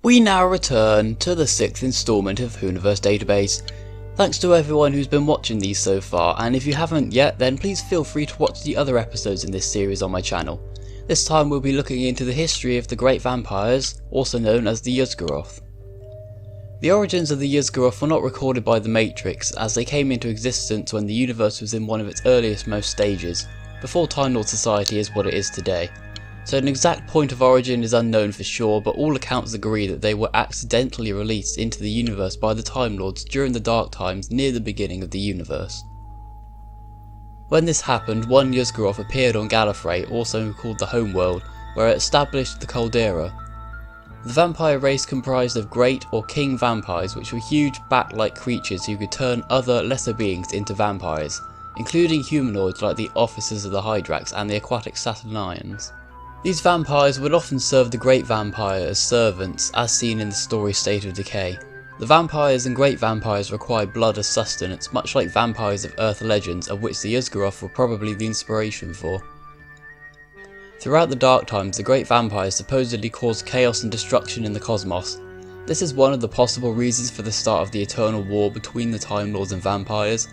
We now return to the 6th installment of Whoniverse database. Thanks to everyone who's been watching these so far, and if you haven't yet then please feel free to watch the other episodes in this series on my channel. This time we'll be looking into the history of the Great Vampires, also known as the Yuzgoroth. The origins of the Yuzgoroth were not recorded by the Matrix, as they came into existence when the universe was in one of its earliest most stages, before Time Lord society is what it is today. So an exact point of origin is unknown for sure, but all accounts agree that they were accidentally released into the universe by the Time Lords during the Dark Times near the beginning of the universe. When this happened, one Yuzgoroth appeared on Gallifrey, also called the Homeworld, where it established the Caldera. The vampire race comprised of great or king vampires, which were huge bat-like creatures who could turn other lesser beings into vampires, including humanoids like the officers of the Hydrax and the aquatic Saturnians. These vampires would often serve the Great Vampire as servants, as seen in the story State of Decay. The vampires and Great Vampires required blood as sustenance, much like vampires of Earth legends, of which the Yuzgoroth were probably the inspiration for. Throughout the Dark Times, the Great Vampires supposedly caused chaos and destruction in the cosmos. This is one of the possible reasons for the start of the eternal war between the Time Lords and vampires,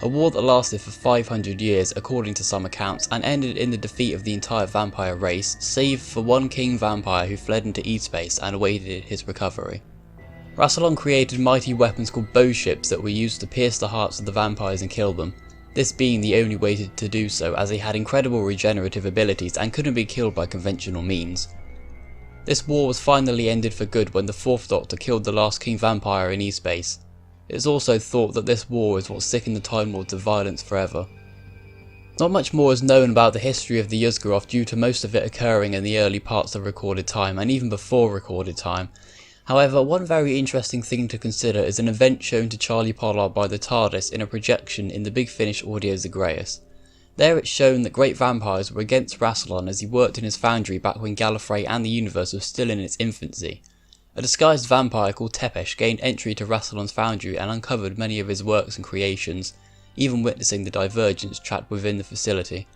a war that lasted for 500 years according to some accounts and ended in the defeat of the entire vampire race, save for one king vampire who fled into E-space and awaited his recovery. Rassilon created mighty weapons called bow ships that were used to pierce the hearts of the vampires and kill them, this being the only way to do so, as they had incredible regenerative abilities and couldn't be killed by conventional means. This war was finally ended for good when the 4th Doctor killed the last king vampire in E-space. It is also thought that this war is what sickened the Time Lords of violence forever. Not much more is known about the history of the Yuzgoroth due to most of it occurring in the early parts of recorded time and even before recorded time. However, one very interesting thing to consider is an event shown to Charlie Pollard by the TARDIS in a projection in the Big Finish Audio Zagreus. There it's shown that Great Vampires were against Rassilon as he worked in his foundry back when Gallifrey and the universe was still in its infancy. A disguised vampire called Tepesh gained entry to Rassilon's foundry and uncovered many of his works and creations, even witnessing the divergence trapped within the facility.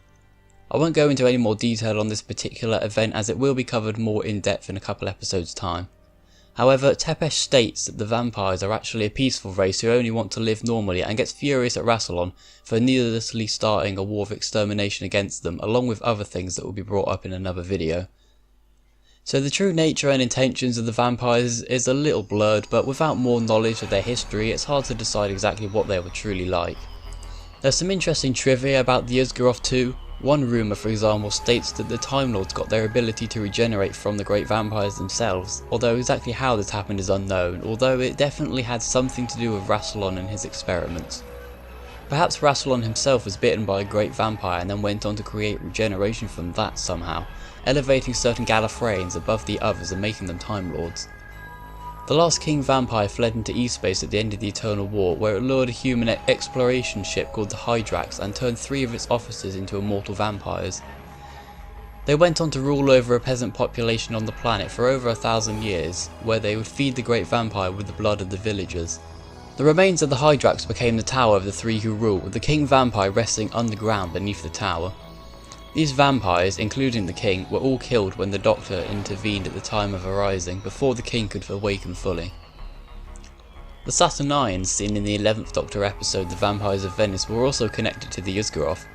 I won't go into any more detail on this particular event as it will be covered more in depth in a couple episodes time. However, Tepesh states that the vampires are actually a peaceful race who only want to live normally and gets furious at Rassilon for needlessly starting a war of extermination against them, along with other things that will be brought up in another video. So the true nature and intentions of the vampires is a little blurred, but without more knowledge of their history it's hard to decide exactly what they were truly like. There's some interesting trivia about the Yuzgoroth too. One rumour for example states that the Time Lords got their ability to regenerate from the Great Vampires themselves, although exactly how this happened is unknown, although it definitely had something to do with Rassilon and his experiments. Perhaps Rassilon himself was bitten by a Great Vampire and then went on to create regeneration from that somehow, elevating certain Gallifreyans above the others and making them Time Lords. The last King Vampire fled into E-space at the end of the Eternal War, where it lured a human exploration ship called the Hydrax and turned 3 of its officers into immortal vampires. They went on to rule over a peasant population on the planet for over 1,000 years, where they would feed the Great Vampire with the blood of the villagers. The remains of the Hydrax became the tower of the 3 who rule, with the King Vampire resting underground beneath the tower. These vampires, including the king, were all killed when the Doctor intervened at the time of arising, before the king could awaken fully. The Saturnians, seen in the 11th Doctor episode The Vampires of Venice, were also connected to the Yuzgoroth.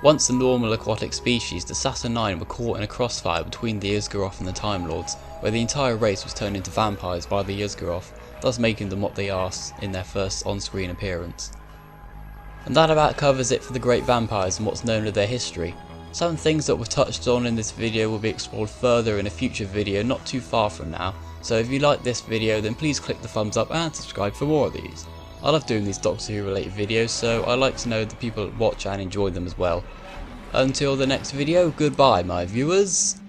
Once a normal aquatic species, the Saturnine were caught in a crossfire between the Yuzgoroth and the Time Lords, where the entire race was turned into vampires by the Yuzgoroth, thus making them what they are in their first on-screen appearance. And that about covers it for the Great Vampires and what's known of their history. Some things that were touched on in this video will be explored further in a future video not too far from now, so if you like this video then please click the thumbs up and subscribe for more of these. I love doing these Doctor Who related videos, so I like to know the people that watch and enjoy them as well. Until the next video, goodbye my viewers.